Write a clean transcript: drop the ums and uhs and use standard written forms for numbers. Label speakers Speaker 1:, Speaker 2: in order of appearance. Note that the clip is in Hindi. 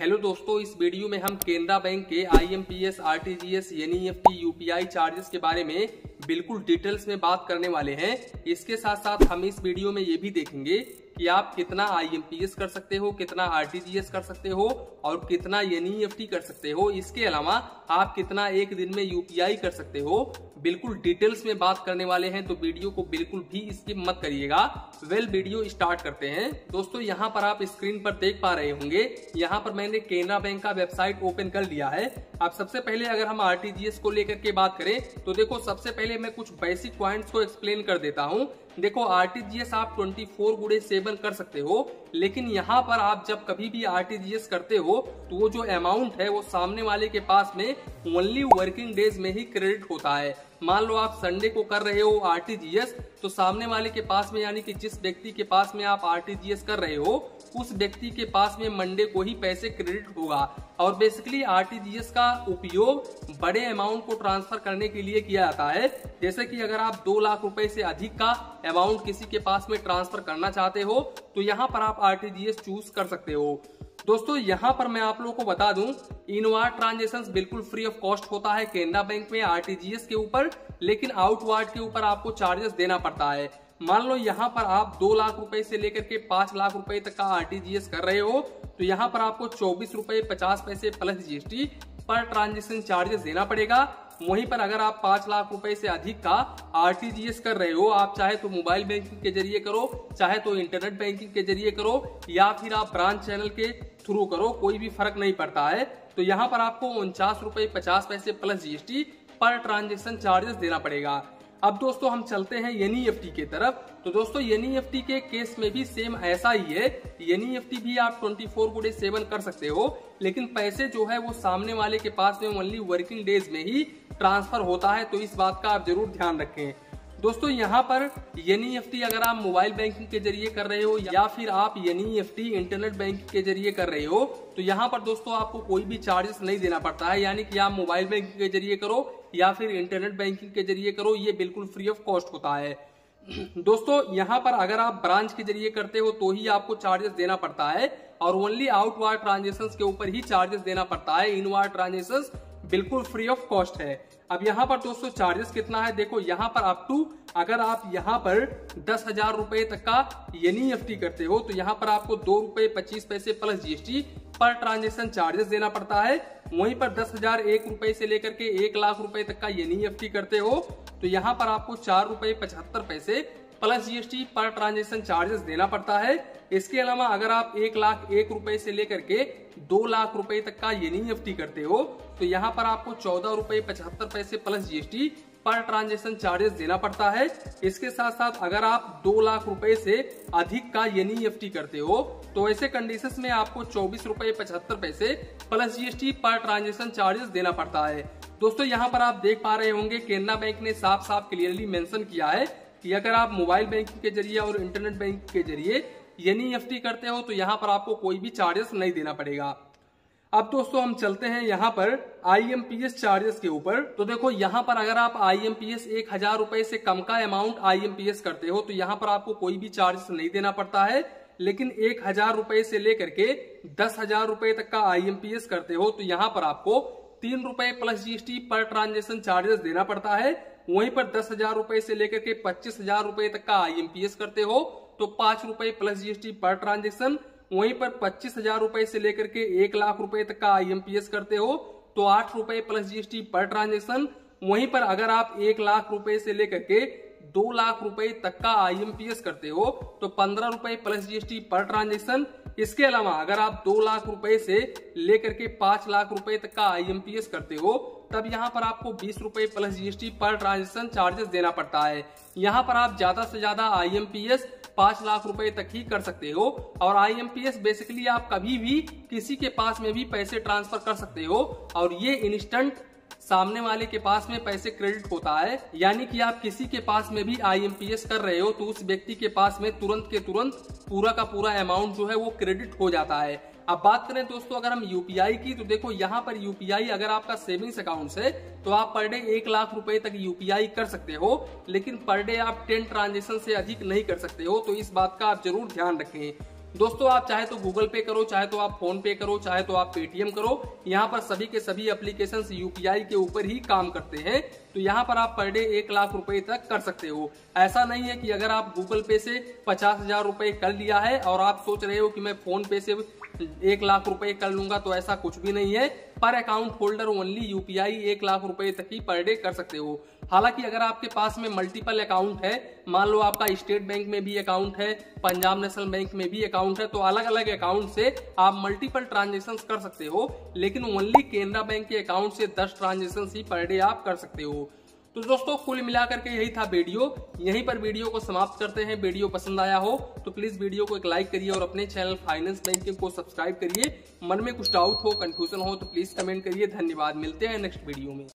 Speaker 1: हेलो दोस्तों, इस वीडियो में हम केनरा बैंक के IMPS, RTGS, NEFT, UPI charges के बारे में बिल्कुल डिटेल्स में बात करने वाले हैं। इसके साथ साथ हम इस वीडियो में ये भी देखेंगे कि आप कितना IMPS कर सकते हो, कितना RTGS कर सकते हो और कितना NEFT कर सकते हो। इसके अलावा आप कितना एक दिन में UPI कर सकते हो, बिल्कुल डिटेल्स में बात करने वाले हैं। तो वीडियो को बिल्कुल भी स्किप मत करिएगा। वीडियो स्टार्ट करते हैं। दोस्तों, यहाँ पर आप स्क्रीन पर देख पा रहे होंगे, यहाँ पर मैंने केनरा बैंक का वेबसाइट ओपन कर लिया है। अब सबसे पहले अगर हम RTGS को लेकर के बात करें तो देखो, सबसे पहले मैं कुछ बेसिक पॉइंट्स को एक्सप्लेन कर देता हूँ। देखो, RTGS आप 24/7 कर सकते हो, लेकिन यहाँ पर आप जब कभी भी RTGS करते हो तो वो जो अमाउंट है वो सामने वाले के पास में ओनली वर्किंग डेज में ही क्रेडिट होता है। मान लो आप संडे को कर रहे हो RTGS, तो सामने वाले के पास में, यानी कि जिस व्यक्ति के पास में आप RTGS कर रहे हो, उस व्यक्ति के पास में मंडे को ही पैसे क्रेडिट होगा। और बेसिकली RTGS का उपयोग बड़े अमाउंट को ट्रांसफर करने के लिए किया जाता है। जैसे कि अगर आप 2 लाख रुपए से अधिक का अमाउंट किसी के पास में ट्रांसफर करना चाहते हो तो यहाँ पर आप RTGS चूज कर सकते हो। दोस्तों, यहाँ पर मैं आप लोगों को बता दूं, इनवार्ड ट्रांजेक्शंस बिल्कुल फ्री ऑफ कॉस्ट होता है केनरा बैंक में RTGS के ऊपर, लेकिन आउटवार्ड के ऊपर आपको चार्जेस देना पड़ता है। मान लो यहाँ पर आप 2 लाख रुपए से लेकर के 5 लाख रुपए तक का RTGS कर रहे हो, तो यहाँ पर आपको 24 रुपए 50 पैसे plus GST per transaction charges देना पड़ेगा। वहीं पर अगर आप 5 लाख रुपए से अधिक का RTGS कर रहे हो, आप चाहे तो मोबाइल बैंकिंग के जरिए करो, चाहे तो इंटरनेट बैंकिंग के जरिए करो, या फिर आप ब्रांच चैनल के थ्रू करो, कोई भी फर्क नहीं पड़ता है। तो यहाँ पर आपको 49 रुपए 50 पैसे plus GST per transaction charges देना पड़ेगा। अब दोस्तों, हम चलते हैं NEFT के तरफ। तो दोस्तों, NEFT के केस में भी सेम ऐसा ही है। NEFT भी आप 24/7 कर सकते हो, लेकिन पैसे जो है वो सामने वाले के पास में ओनली वर्किंग डेज में ही ट्रांसफर होता है। तो इस बात का आप जरूर ध्यान रखें। दोस्तों, यहाँ पर NEFT अगर आप मोबाइल बैंकिंग के जरिए कर रहे हो या फिर आप NEFT इंटरनेट बैंकिंग के जरिए कर रहे हो, तो यहाँ पर दोस्तों आपको कोई भी चार्जेस नहीं देना पड़ता है। यानी कि आप मोबाइल बैंकिंग के जरिए करो या फिर इंटरनेट बैंकिंग के जरिए करो, ये बिल्कुल फ्री ऑफ कॉस्ट होता है। दोस्तों, यहाँ पर अगर आप ब्रांच के जरिए करते हो तो ही आपको चार्जेस देना पड़ता है, और ओनली आउटवार्ड ट्रांजेक्शंस के ऊपर ही चार्जेस देना पड़ता है। इनवार्ड ट्रांजेक्शंस बिल्कुल फ्री ऑफ कॉस्ट है। अब यहाँ पर दोस्तों चार्जेस कितना है, देखो यहाँ पर अप टू, अगर आप यहाँ पर 10,000 रुपए तक का NEFT करते हो तो यहाँ पर आपको 2 रुपए 25 पैसे plus GST per transaction charges देना पड़ता है। वहीं पर 10,001 रुपए से लेकर के 1 लाख रुपए तक का NEFT करते हो तो यहाँ पर आपको 4 रुपए 75 पैसे plus GST per transaction charges देना पड़ता है। इसके अलावा अगर आप 1,01 रुपए से लेकर के 2 लाख रुपए तक का NEFT करते हो तो यहाँ पर आपको 14 रुपए 75 पैसे plus GST per transaction charges देना पड़ता है। इसके साथ साथ अगर आप 2 लाख रुपए से अधिक का NEFT करते हो तो ऐसे कंडीशंस में आपको 24 रुपए 75 पैसे plus GST per transaction charges देना पड़ता है। दोस्तों, यहाँ पर आप देख पा रहे होंगे, केनरा बैंक ने साफ साफ क्लियरली मेंशन किया है कि अगर आप मोबाइल बैंकिंग के जरिए और इंटरनेट बैंकिंग के जरिए NEFT करते हो तो यहाँ पर आपको कोई भी चार्जेस नहीं देना पड़ेगा। अब दोस्तों, हम चलते हैं यहाँ पर IMPS चार्जेस के ऊपर। तो देखो, यहाँ पर अगर आप IMPS 1,000 रुपए से कम का अमाउंट IMPS करते हो तो यहाँ पर आपको कोई भी चार्जेस नहीं देना पड़ता है। लेकिन 1,000 रुपए से लेकर के 10,000 रुपए तक का IMPS करते हो तो यहाँ पर आपको 3 रुपए plus GST per transaction charges देना पड़ता है। वहीं पर 10,000 रुपए से लेकर के 25,000 रुपए तक का IMPS करते हो तो 5 रुपए प्लस GST पर ट्रांजेक्शन। वहीं पर 25,000 रुपए से लेकर के 1 लाख रुपए तक का IMPS करते हो तो 8 रुपए प्लस GST पर ट्रांजेक्शन। वहीं पर अगर आप 1 लाख रुपए से लेकर के 2 लाख रुपए तक का IMPS करते हो तो 15 रुपए प्लस GST पर ट्रांजेक्शन। इसके अलावा अगर आप 2 लाख रुपए से लेकर के 5 लाख रुपए तक का IMPS करते हो तब यहाँ पर आपको 20 रुपए plus GST per transaction charges देना पड़ता है। यहाँ पर आप ज्यादा से ज्यादा IMPS 5 लाख रुपए तक ही कर सकते हो, और IMPS बेसिकली आप कभी भी किसी के पास में भी पैसे ट्रांसफर कर सकते हो, और ये इंस्टेंट सामने वाले के पास में पैसे क्रेडिट होता है। यानी कि आप किसी के पास में भी IMPS कर रहे हो तो उस व्यक्ति के पास में तुरंत के तुरंत पूरा का पूरा अमाउंट जो है वो क्रेडिट हो जाता है। अब बात करें दोस्तों अगर हम UPI की, तो देखो यहाँ पर UPI अगर आपका सेविंग्स अकाउंट है तो आप पर डे 1 लाख रुपए तक UPI कर सकते हो, लेकिन पर डे आप 10 ट्रांजेक्शन से अधिक नहीं कर सकते हो। तो इस बात का आप जरूर ध्यान रखें। दोस्तों आप चाहे तो गूगल पे करो, चाहे तो आप फोन पे करो, चाहे तो आप पेटीएम करो, यहाँ पर सभी के सभी एप्लीकेशन यूपीआई के ऊपर ही काम करते हैं। तो यहाँ पर आप पर डे 1 लाख रुपए तक कर सकते हो। ऐसा नहीं है कि अगर आप गूगल पे से 50,000 रुपए कर लिया है और आप सोच रहे हो कि मैं फोन पे से 1 लाख रुपए कर लूंगा, तो ऐसा कुछ भी नहीं है। पर account holder only UPI 1 lakh रुपए तक ही पर डे कर सकते हो। हालांकि अगर आपके पास में मल्टीपल अकाउंट है, मान लो आपका स्टेट बैंक में भी अकाउंट है, पंजाब नेशनल बैंक में भी अकाउंट है, तो अलग अलग अकाउंट से आप मल्टीपल ट्रांजेक्शन कर सकते हो, लेकिन ओनली केनरा बैंक के अकाउंट से 10 ट्रांजेक्शन ही पर डे आप कर सकते हो। तो दोस्तों कुल मिलाकर के यही था वीडियो। यहीं पर वीडियो को समाप्त करते हैं। वीडियो पसंद आया हो तो प्लीज वीडियो को एक लाइक करिए और अपने चैनल फाइनेंस बैंकिंग को सब्सक्राइब करिए। मन में कुछ डाउट हो, कंफ्यूजन हो तो प्लीज कमेंट करिए। धन्यवाद, मिलते हैं नेक्स्ट वीडियो में।